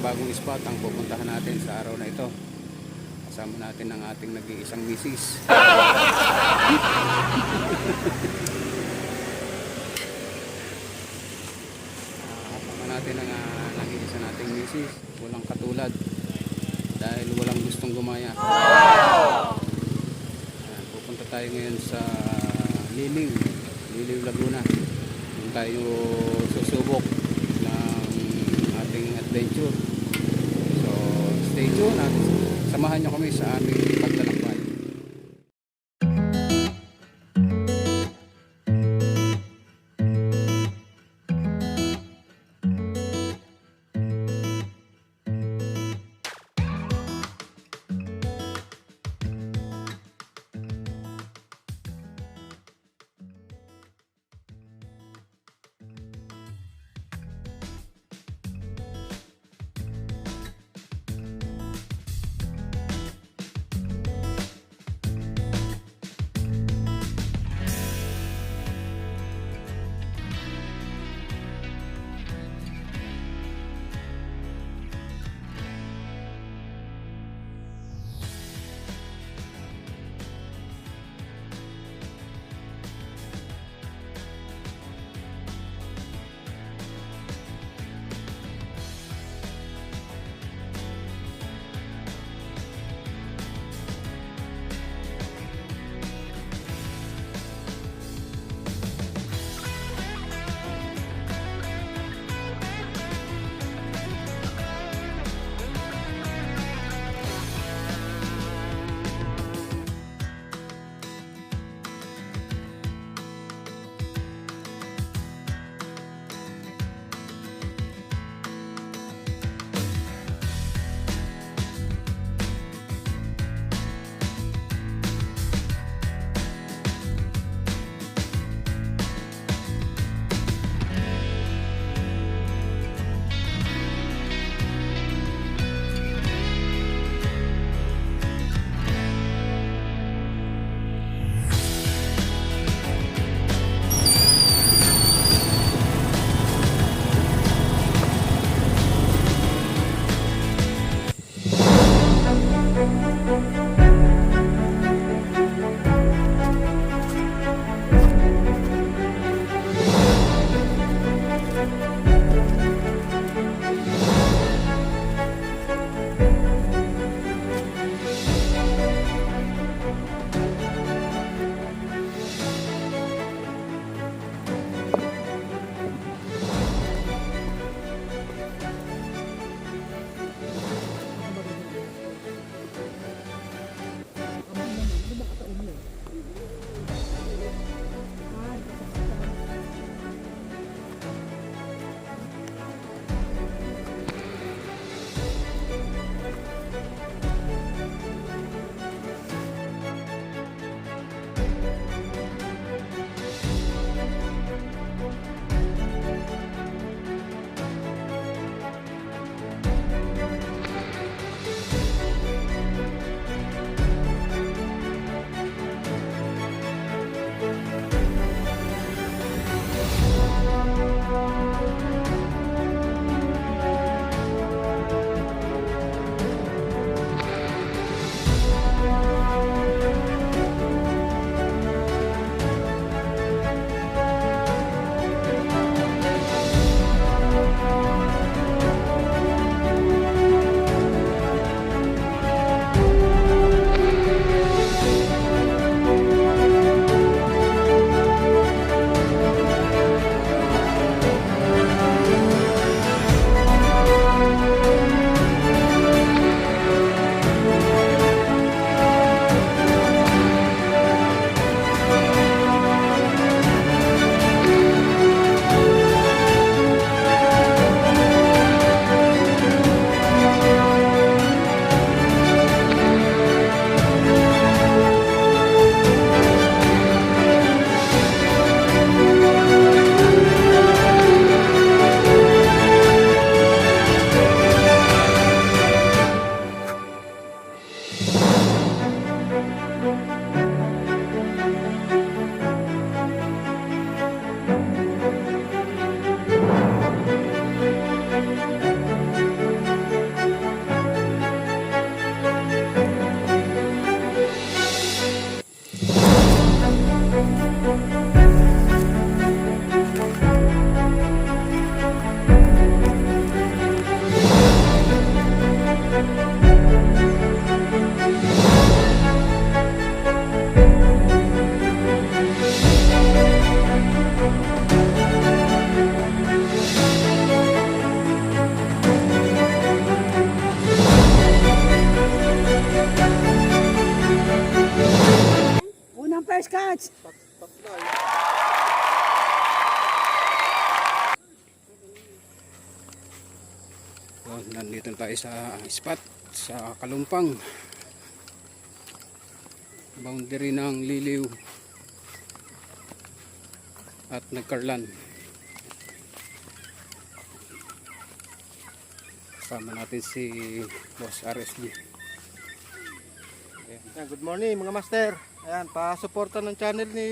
bagong spot ang pupuntahan natin sa araw na ito. Kasama natin ang ating nag-iisang misis. Kasama natin ang nag-iisa nating misis. Walang katulad dahil walang gustong gumaya. Pupunta tayo ngayon sa Liling Laguna. Doon tayo susubok ng ating adventure. So stay tuned at samahan nyo kami sa aming paglalakbay. much. So, nandito tayo sa spot sa Kalumpang, boundary ng Liliw at Nagkarlan. Kasama natin si Boss RSG. Yan, good morning mga master. Ayan, pa-suporta ng channel ni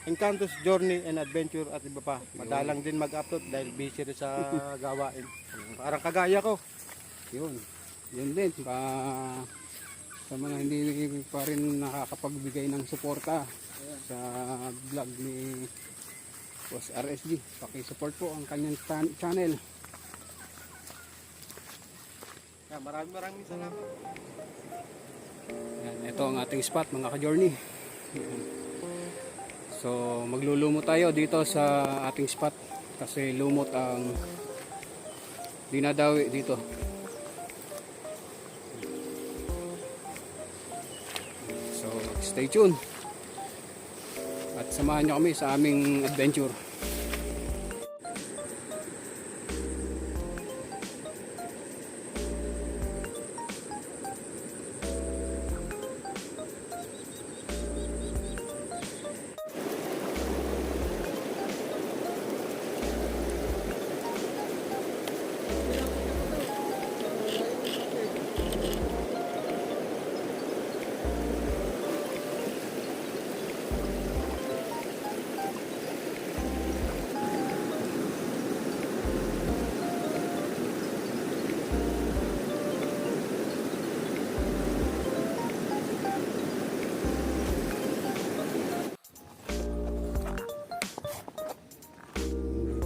Encanto's Journey and Adventure at iba pa. Madalang din mag-upload dahil busy rin sa gawain. Parang kagaya ko. Yun din sa mga hindi pa rin nakakapagbigay ng suporta sa vlog ni Boss RSG, paki-support po ang kanyang channel. Yan, maraming salamat. Yan, ito ang ating spot mga ka-journey. Yan. So maglulumot tayo dito sa ating spot kasi lumot ang dinadawi dito. So stay tuned at samahan nyo kami sa aming adventure.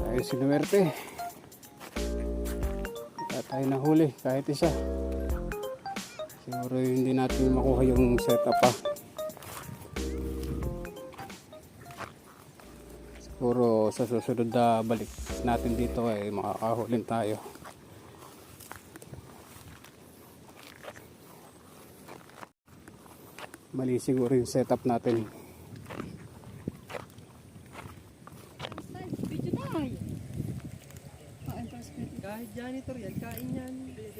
Tayo sinuwerte. Wala tayo nahuli kahit isa. Siguro hindi natin makuha yung setup pa. Siguro sa susunod na balik natin dito ay makakahulin tayo. Mali siguro yung setup natin. Kahit janitor yan, kain yan.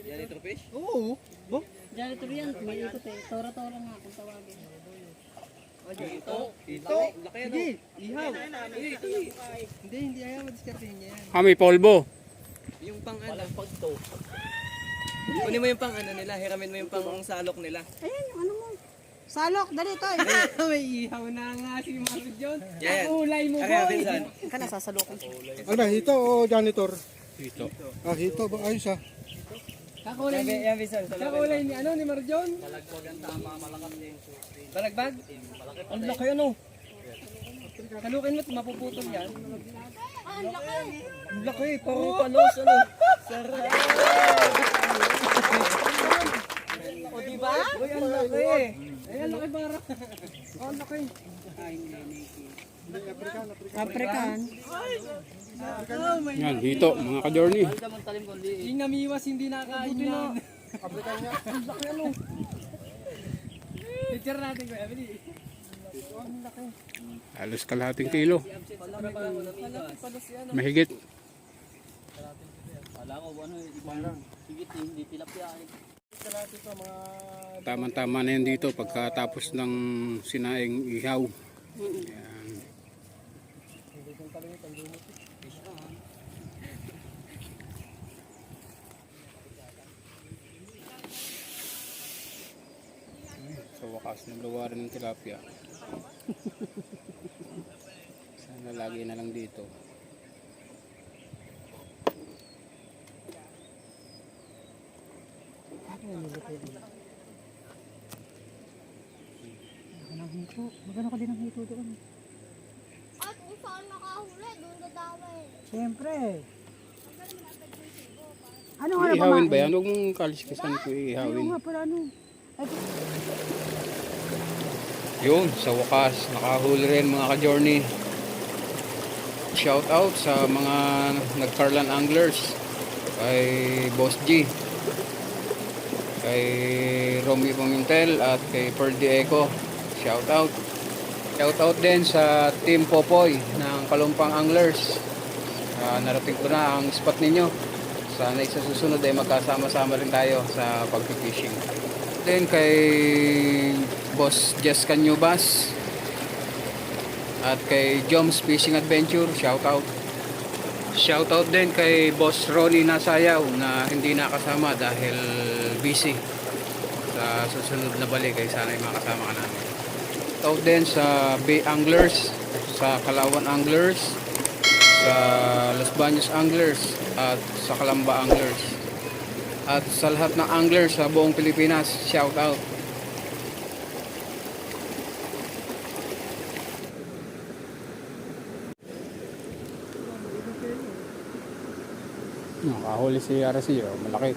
Janitor fish? Oo. Bo? Janitor yan, may ikot eh. Tora-tora nga kung tawagin. Ito. Laki ano? Sige, ihaw. Hindi ayaw, madiskartin niya yan. May polvo. Yung pang ano? Pagto. Kunin mo yung pang ano nila, hiramin mo yung pang salok nila. Ayan, yung ano mo. Salok, dali tayo. May ihaw na nga si Marlon John. Yan. Ulay mo, Kaya boy. pinsan. Ka na sasalukon. Ano ba, hito o janitor? Dito. Ah, hito ba? Ayos ah. Kakulay ni yan pinsan. Kakulay ni ano, ni Marjon? Balagbag ang tama, malakas niya yung Balagbag? Ang laki ano? Kalukin mo, mapuputol yan. Ang laki, parang palos ano. Sarap! O diba? Uy, ang laki! Ay, ang laki bara. Oh, ang laki. African. Yan, dito mga ka-journey. Yung namiwas hindi nakain yan. Ang laki ano. Picture natin ko, Emily. Ang laki. Halos kalahating kilo. Mahigit. Kala ko ano, ibang higit hindi tilapia. Tama-tama na yan dito pagkatapos ng sinaing ihaw. Yan. Sa wakas nagluwa rin ng tilapia. Sana lagi na lang dito. Magano ka din ang hito doon. At kung saan nakahuli, doon dadamay. Siyempre. Ano nga Ihawin ba yan? Huwag mong kaliskisan ko Ayaw ihawin. nga pala ano. Ay, Yun, sa wakas, nakahuli rin mga ka-journey. Shout out sa mga nagkarlan anglers. Kay Boss G. Kay Romeo Pimentel at kay Ferdy Eco. Shout out. Shoutout din sa Team Popoy ng Kalumpang Anglers. Narating ko na ang spot ninyo. Sana sa susunod ay magkasama-sama rin tayo sa pag-fishing. Then kay Boss Jess Canyubas at kay Joms Fishing Adventure, shoutout. Shoutout din kay Boss Ronnie Nasayaw na hindi nakasama dahil busy. Sa susunod na balik ay sana ay makasama ka namin. Shoutout din sa Bay Anglers, sa Kalawan Anglers, sa Los Baños Anglers at sa Calamba Anglers. At sa lahat ng anglers sa buong Pilipinas, shout out. Nakahuli si Arasi, malaki.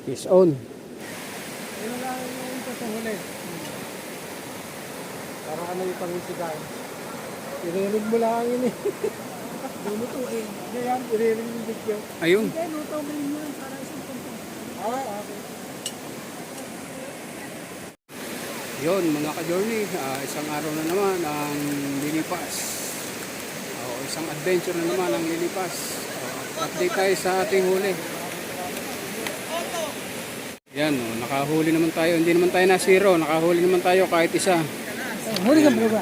Fish on. Yun lang yung tutuhuli. Para ka na yung pangisigaw. Iririg mo lang yun eh. Lulutuin. Ganyan, iririg yung video. Ayun. Hindi, luto mo rin yun para isang punto. Okay. Yun mga ka-journey, isang araw na naman ang lilipas. Isang adventure na naman ang lilipas. Update tayo sa ating huli. Yan, nakahuli naman tayo. Hindi naman tayo na zero. Nakahuli naman tayo kahit isa. Huli ka ba?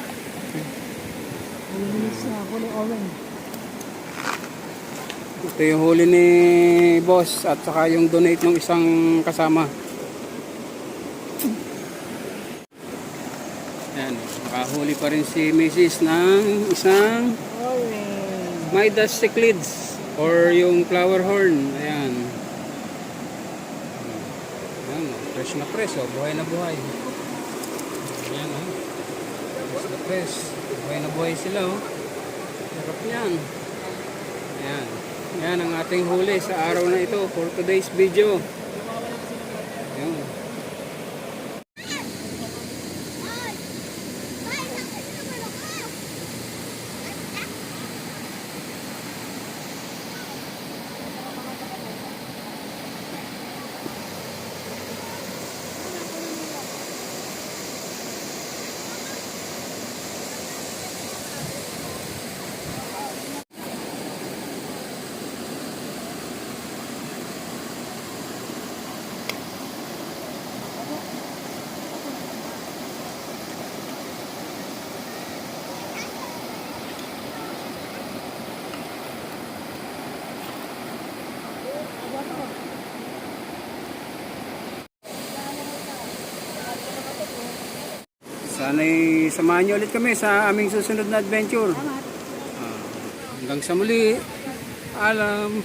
Huli sa huli Owen. Ito yung huli ni boss at saka yung donate ng isang kasama. Yan, nakahuli pa rin si Mrs. ng isang Midas cichlids or yung flower horn. Ayan. Ayan, fresh na fresh, buhay na buhay. Ayan, fresh na fresh. Buhay na buhay sila, sarap yan. Ayan. Yan ang ating huli sa araw na ito for today's video. Ayan. Sana'y samahan niyo ulit kami sa aming susunod na adventure. Hanggang sa muli. Alam.